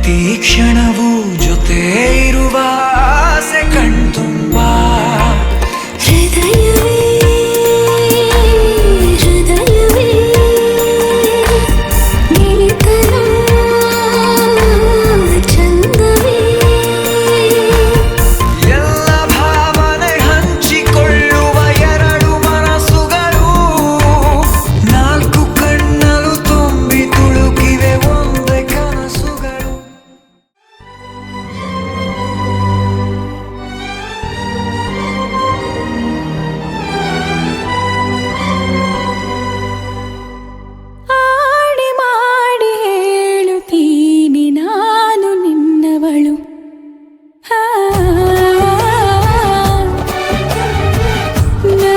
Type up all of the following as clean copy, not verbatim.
ಪ್ರತಿ ಕ್ಷಣವೂ ಜೊತೆ ಇರುವ ಆಸೆ ಕಣ್ತುಂಬ ಹೃದಯವೇ ಹೃದಯವೇ ಗೆಳೆತನ ಚಂದವೇ ಎಲ್ಲ ಭಾವನೆ ಹಂಚಿಕೊಳ್ಳುವ ಎರಡು ಮನಸ್ಸುಗಳು ನಾಲ್ಕು ಕಣ್ಣಲು ತುಂಬಿ ತುಳುಕಿವೆ ಒಂದೇ ಕನಸುಗಳು. ಆಡಿ ಮಾಡಿ ಹೇಳುತ್ತೀನಿ ನಾನು ನಿನ್ನವಳು. ಆ, ನಾ,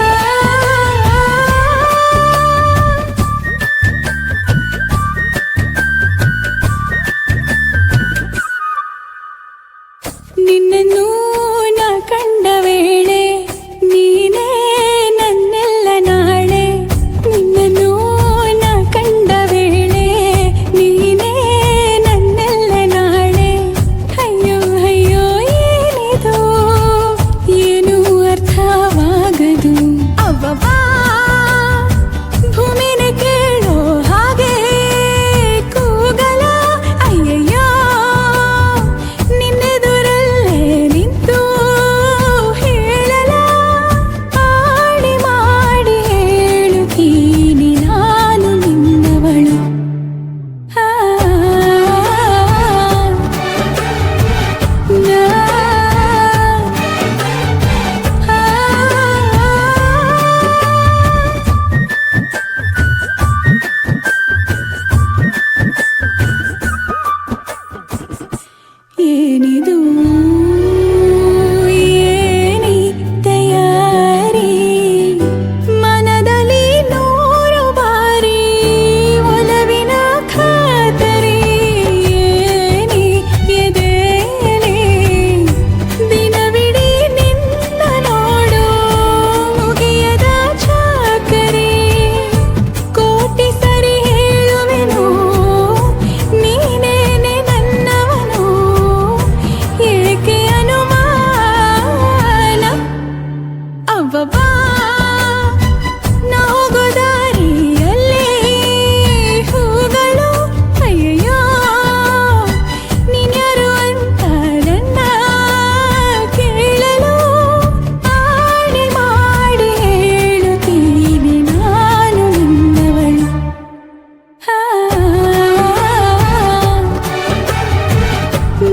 ಆ, ನಿನ್ನನ್ನು ನಾ ಕಂಡ ವೇಳೆ ನೀನೇ ನನ್ನೆಲ್ಲ ನಾಳೆ. ನಿನ್ನನ್ನು ನಾ ಕಂಡ ವೇಳೆ ನೀನೇ ನನ್ನೆಲ್ಲ ನಾಳೆ. ಅಯ್ಯೋ ಅಯ್ಯೋ ಏನಿದು ಏನು ಅರ್ಥವಾಗದು. ಅವ್ವವ್ವಾ ಭೂಮಿನೇ ಕೇಳೋ ಹಾಗೆ ಕೂಗಲ. ಅಯ್ಯಯ್ಯೋ ನಿನ್ನೆದುರಲ್ಲೇ ನಿಂತು ಹೇಳಲ. ಆಡಿ ಮಾಡಿ ಹೇಳುತ್ತೀನಿ ನಾನು ನಿನ್ನವಳು. ಆ, ನಾ, ಆ, ಏನಿದು ಏನಿ ತಯಾರಿ ಮನದಲ್ಲಿ ನೂರು ಬಾರಿ ಒಲವಿನ ಖಾತರಿ. ಏನಿ ಎದೆಯಲ್ಲಿ ದಿನವಿಡೀ ನಿನ್ನ ನೋಡು ಮುಗಿಯದ ಚಾಕರಿ. ಕೋಟಿ ಸರಿ ಹೇಳುವೆನು ನೀನೇನೆ ನನ್ನವನು. ಏಕೆ ಅನುಮಾನ. ಅವ್ವವ್ವಾ ನಾ ಹೋಗೋ ದಾರಿಯಲ್ಲಿ ಹೂಗಳು. ಅಯ್ಯಯ್ಯೋ ನೀನ್ಯಾರು ಅಂತ ನನ್ನ ಕೇಳಲು. ಆಡಿ ಮಾಡಿ ಹೇಳುತ್ತೀನಿ ನಾನು ನಿನ್ನವಳು. ಆ,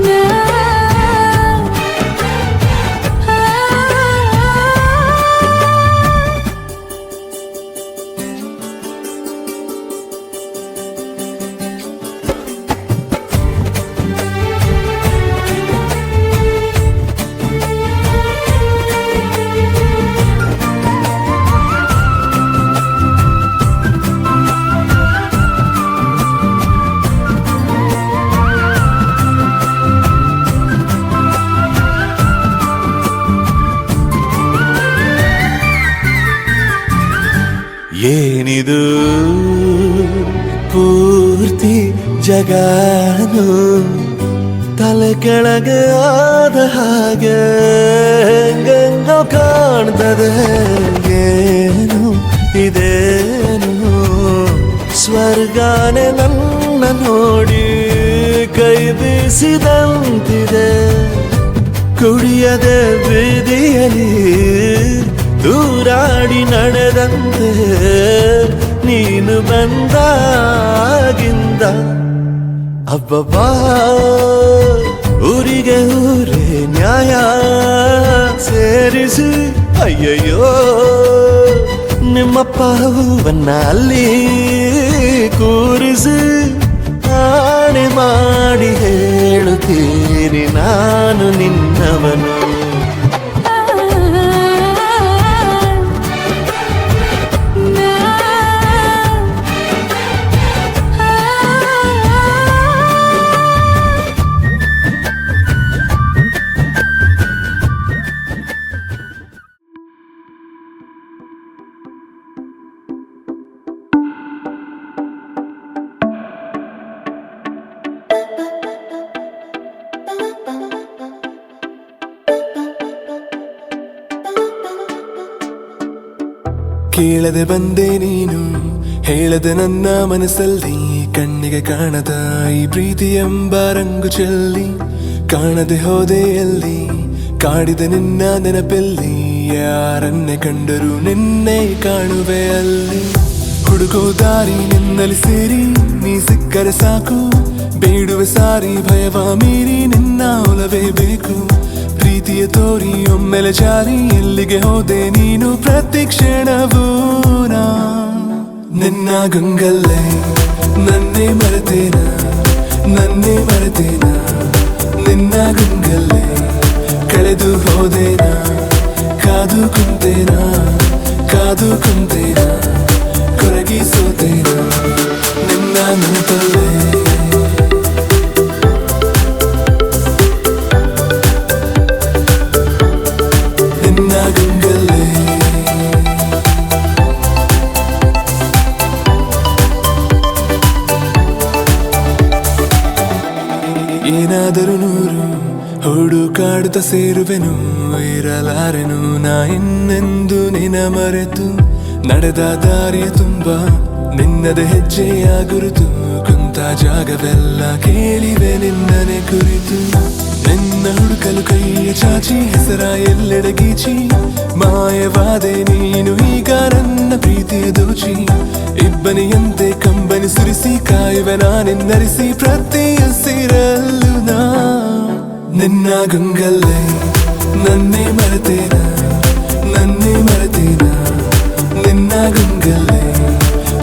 ನಾ, ಆ, ಏನಿದು ಪೂರ್ತಿ ಜಗಾನು ತಲೆ ಕೆಳಗೆ ಆದ ಹಾಗೆ ಹೆಂಗೆಂಗೋ ಕಾಣ್ತದೆ. ಏನು ಇದೇನು ಸ್ವರ್ಗಾನೆ ನನ್ನ ನೋಡಿ ಕೈ ಬೀಸಿದಂತಿದೆ. ಕುಡಿಯದೆ ಬೀದಿಯಲ್ಲಿ ದೂರಾಡಿ ನಡೆದಂತೆ ನೀನು ಬಂದಾಗಿಂದ. ಅಬ್ಬಬ್ಬಾ ಊರಿಗೆ ಊರೇ ನ್ಯಾಯ ಸೇರಿಸಿ. ಅಯ್ಯಯ್ಯೋ ನಿಮ್ಮಪ್ಪ ಹೂವನ್ನ ಅಲ್ಲಿ ಕೂರಿಸಿ. ಆಣೆ ಮಾಡಿ ಹೇಳುತ್ತೀನಿ ನಾನು ನಿನ್ನವನು. ಕೇಳದೆ ಬಂದೆ ನೀನು ಹೇಳದೆ ನನ್ನ ಮನಸ್ಸಲ್ಲಿ ಕಣ್ಣಿಗೆ ಕಾಣದ ಈ ಪ್ರೀತಿ ಎಂಬ ರಂಗು ಚೆಲ್ಲಿ ಕಾಣದೆ ಹೋದೆ ಎಲ್ಲಿ ಕಾಡಿದ ನಿನ್ನ ನೆನಪಲ್ಲಿ ಯಾರನ್ನೇ ಕಂಡರೂ ನಿನ್ನೆ ಕಾಣುವೆ ಅಲ್ಲಿ ಹುಡುಕೋ ದಾರಿ ನಿನ್ನಲ್ಲಿ ಸೇರಿ ನೀ ಸಿಕ್ಕರೆ ಸಾಕು ಬೇಡುವೆ ಸಾರಿ ಭಯವ ಮೀರಿ ನಿನ್ನ ಒಲವೇ ಬೇಕು ಪ್ರೀತಿಯ ತೋರಿ ಒಮ್ಮೆಲೆ ಜಾರಿ ಎಲ್ಲಿಗೆ ಹೋದೆ ನೀನು ಪ್ರತಿ ಕ್ಷಣವೂ ನಾ ನಿನ್ನ ಗಂಗಲ್ಲೇ ನನ್ನೇ ಮರೆತೇನ ನನ್ನೇ ಮರೆತೇನ ನಿನ್ನ ಗಂಗಲ್ಲೇ ಕಳೆದು ಹೋದೇನ ಕಾದು ಕುಂತೇನ ಕಾದು ಕುಂತೇನ ಕೊರಗಿ ಸೋತೇನ ನಿನ್ನ ನೆನಪಲ್ಲೇ ನಿನ್ನ ಗಂಗಲ್ಲೇ ಏನಾದರೂ ನೂರು ಹುಡುಕಾಡುತ್ತ ಸೇರುವೆನು ಇರಲಾರೆನು ನಾ ಇನ್ನೆಂದು ನಿನ ಮರೆತು ನಡೆದ ದಾರಿಯ ತುಂಬ ನಿನ್ನದೆ ಹೆಜ್ಜೆಯ ಗುರುತು ಕುಂತ ಜಾಗವೆಲ್ಲ ಕೇಳಿವೆ ನಿನ್ನನೆ ಕುರಿತು ನಿನ್ನ ಹುಡುಕಲು ಕೈಯ ಚಾಚಿ ಹೆಸರ ಎಲ್ಲೆಡೆ ಗೀಚಿ ಮಾಯವಾದೆ ನೀನು ಈಗ ನನ್ನ ಪ್ರೀತಿಯ ದೋಚಿ ಇಬ್ಬನಿಯಂತೆ ಕಂಬನಿ ಸುರಿಸಿ ಕಾಯುವೆ ನಾನೆನ್ನರಿಸಿ ಪ್ರತಿ ಹಸಿರಲ್ಲೂ ನಾ ನಿನ್ನ ಗಂಗಲ್ಲೇ ನನ್ನೇ ಮರೆತೇನ ನನ್ನೇ ಮರೆತೇನ ನಿನ್ನ ಗಂಗಲ್ಲೇ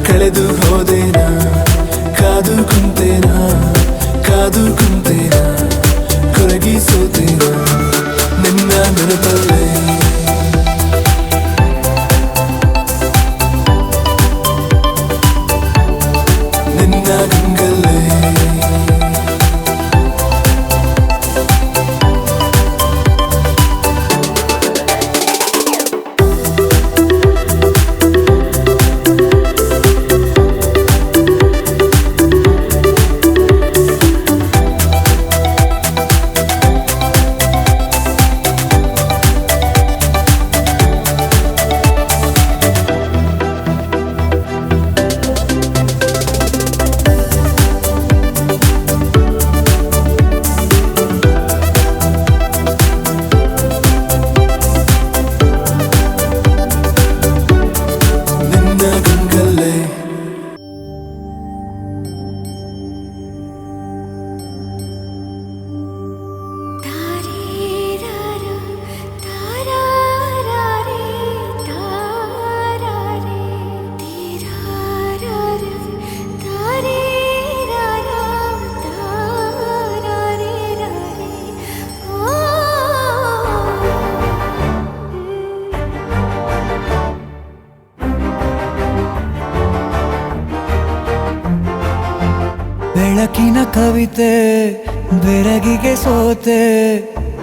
ಕಳೆದು ಹೋದೇನ ಕಾದು ಕುಂತೇನ ಕಾದು ಕುಂತೇನ ಕೊರಗಿ ಸೋತೇನ ನಿನ್ನ ನೆನಪಲ್ಲೇ ನಿನ್ನ ಗಂಗಲ್ಲೇ ಬೆಳಕಿನ ಕವಿತೆ ಬೆರಗಿಗೆ ಸೋತೆ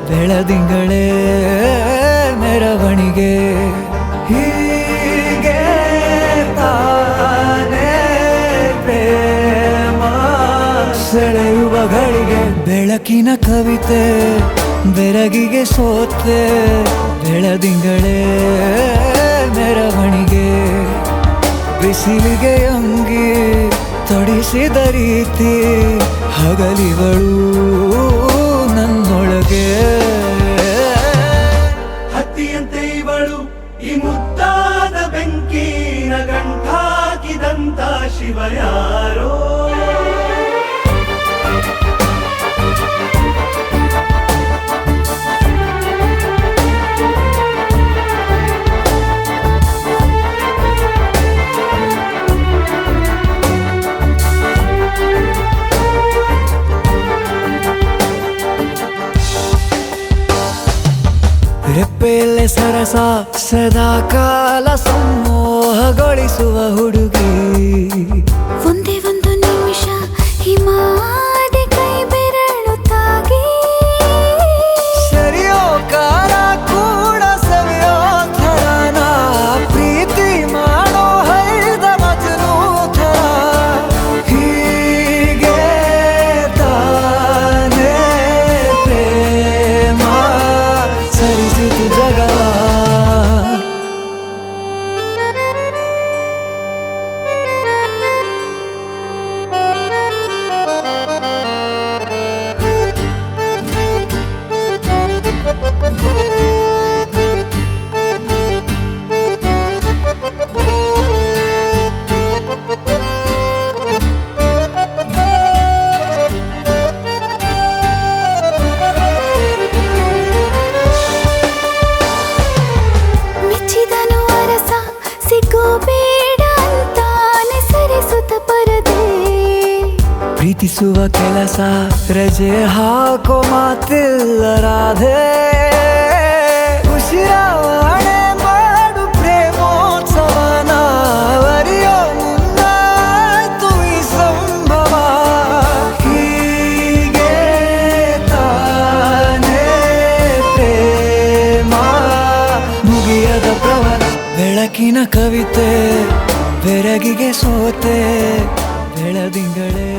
ಬೆಳದಿಂಗಳೇ ಮೆರವಣಿಗೆ ಹೀಗೆ ತಾನೇ ಪ್ರೇಮ ಸೆಳೆಯುವ ಗಳಿಗೆ ಬೆಳಕಿನ ಕವಿತೆ ಬೆರಗಿಗೆ ಸೋತೆ ಬೆಳದಿಂಗಳೇ ಮೆರವಣಿಗೆ ಬಿಸಿಲಿಗೆ ಅಂಗಿ ತೊಡಿಸಿದ ರೀತಿ ಹಗಲಿಗಳು ನನ್ನೊಳಗೆ ಹತ್ತಿಯಂತೆ ಇವಳು ಈ ಮುದ್ದಾದ ಬೆಂಕಿನ ಗಂಟಾಕಿದಂತ ಶಿವ ಯಾರೋ ರೆಪ್ಪೆಯಲ್ಲೇ ಸರಸ ಸದಾ ಕಾಲ ಸಂಮೋಹಗೊಳಿಸುವ ಹುಡುಗಿ ಒಂದೇ ಒಂದು ನಿಮಿಷ ಹಿಮಾದಿ ಕೈ ಬೆರಳು ತಾಗಿ ಸರಿಯೋ ಕಾಲ ಕೂಡ ಸವಿಯೋ ಥರನ ಪ್ರೀತಿ ಮಾಡೋ ಹೈದ ಮಜನು ಥರ ಹೀಗೆ ತಾನೇ ಪ್ರೇಮ ಸರಿಸಿತು ಜಗ ಉಳಿಸುವ ಕೆಲಸ ರಜೆ ಹಾಕೋ ಮಾತಿಲ್ಲ ರಾಧೆ ಉಸಿರಾವಣೆ ಮಾಡು ಪ್ರೇಮೋತ್ಸವನ ಅರಿಯೋ ಮುಂದಾಯ್ತು ಈ ಸಂಭವ ಹೀಗೆ ತಾನೇ ಪ್ರೇಮ ಮುಗಿಯದ ಪ್ರವರ ಬೆಳಕಿನ ಕವಿತೆ ಬೆರಗಿಗೆ ಸೋತೆ ಬೆಳದಿಂಗಳೇ